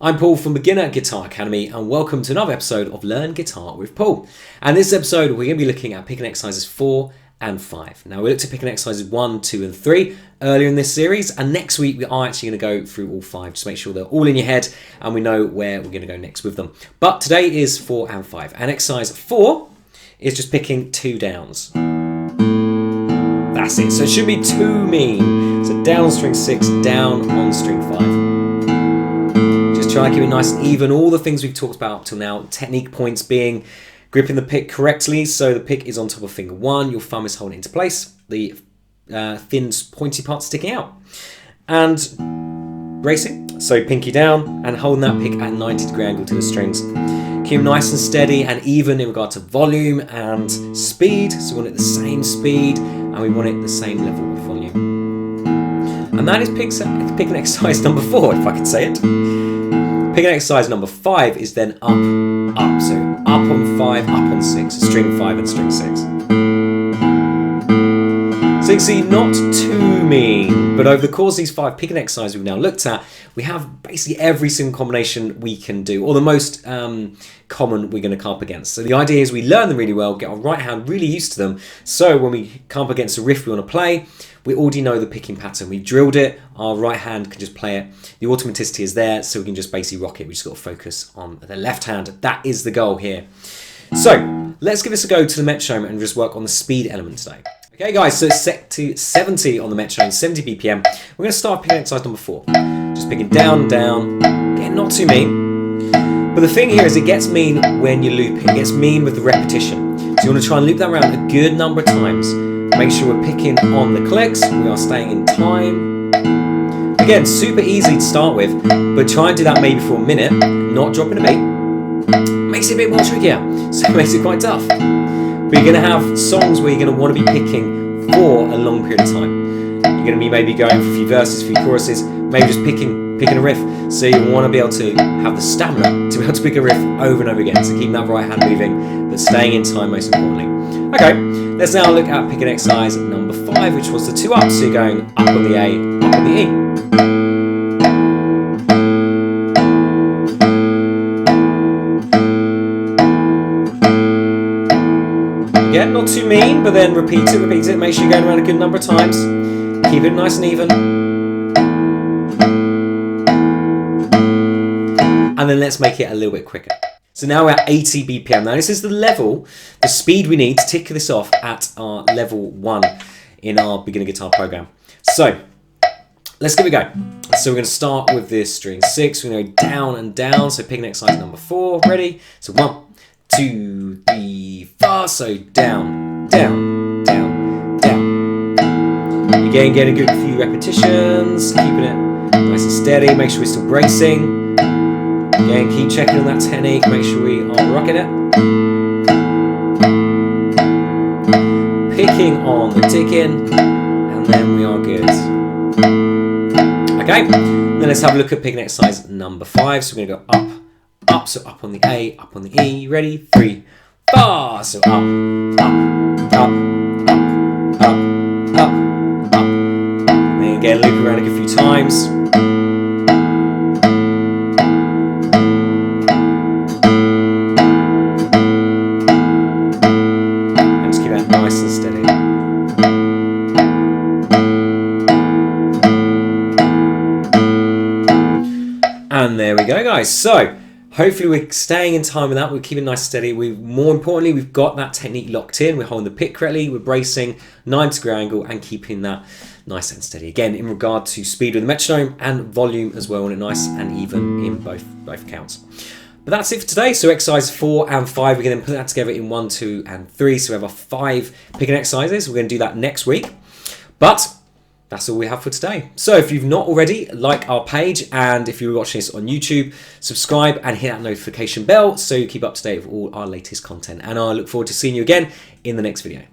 I'm Paul from Beginner Guitar Academy and welcome to another episode of Learn Guitar with Paul. And this episode we're going to be looking at picking exercises 4 and 5. Now we looked at picking exercises 1, 2 and 3 earlier in this series, and next week we are actually going to go through all 5 just to make sure they're all in your head and we know where we're going to go next with them. But today is 4 and 5, and exercise 4 is just picking 2 downs. That's it, so it shouldn't be too mean. So down on string 6, down on string 5. Try and keep it nice and even. All the things we've talked about up till now, technique points being gripping the pick correctly, so the pick is on top of finger 1, your thumb is holding it into place, the thin pointy part sticking out. And bracing, so pinky down and holding that pick at 90-degree angle to the strings. Keep it nice and steady and even in regard to volume and speed, so we want it the same speed and we want it the same level of volume. And that is picking exercise number 4, if I can say it. Picking exercise number 5 is then up, up. So up on 5, up on 6. So string 5 and string 6. So you can see, not too mean, but over the course of these 5 picking exercises we've now looked at, we have basically every single combination we can do, or the most common we're going to come up against. So the idea is we learn them really well, get our right hand really used to them, so when we come up against a riff we want to play, we already know the picking pattern. We've drilled it, our right hand can just play it. The automaticity is there, so we can just basically rock it. We just got to focus on the left hand. That is the goal here. So let's give this a go to the metronome and just work on the speed element today. Okay guys, so it's set to 70 on the metronome, 70 BPM. We're going to start picking exercise number 4. Just picking down, down, again not too mean. But the thing here is it gets mean when you're looping. It gets mean with the repetition. So you want to try and loop that around a good number of times. Make sure we're picking on the clicks, we are staying in time. Again, super easy to start with, but try and do that maybe for a minute, not dropping a beat. Makes it a bit more trickier, so it makes it quite tough. But you're going to have songs where you're going to want to be picking for a long period of time. You're going to be maybe going for a few verses, a few choruses, maybe just picking a riff. So you want to be able to have the stamina to be able to pick a riff over and over again. So keep that right hand moving, but staying in time most importantly. Okay, let's now look at picking exercise number 5, which was the 2 ups. So you're going up on the A, up on the E. Again, not too mean, but then repeat it. Make sure you're going around a good number of times. Keep it nice and even. And then let's make it a little bit quicker. So now we're at 80 BPM. Now this is the level, the speed we need to tick this off at our level 1 in our beginner guitar program. So let's give it a go. So we're going to start with this string 6. We're going to go down and down. So picking exercise number 4. Ready? So 1, 2, 3, 4. So down, down, down, down. Again, getting a good few repetitions, keeping it nice and steady. Make sure we're still bracing. Again, keep checking on that technique, make sure we are rocking it. Picking on the ticking, and then we are good. Okay, then let's have a look at picking exercise number 5. So we're going to go up, up, so up on the A, up on the E. Ready? 3, 4. So up, up, up, up, up, up, up. And then again, loop around a few times. Nice and steady. And there we go, guys. So hopefully we're staying in time with that. We're keeping nice and steady. More importantly, we've got that technique locked in. We're holding the pick correctly. We're bracing 90-degree angle and keeping that nice and steady. Again, in regard to speed with the metronome and volume as well, and it nice and even in both counts. But that's it for today. So exercise 4 and 5, we can then put that together in 1, 2 and 3. So we have our 5 picking exercises. We're going to do that next week. But that's all we have for today. So if you've not already, like our page, and if you're watching this on YouTube, subscribe and hit that notification bell so you keep up to date with all our latest content. And I look forward to seeing you again in the next video.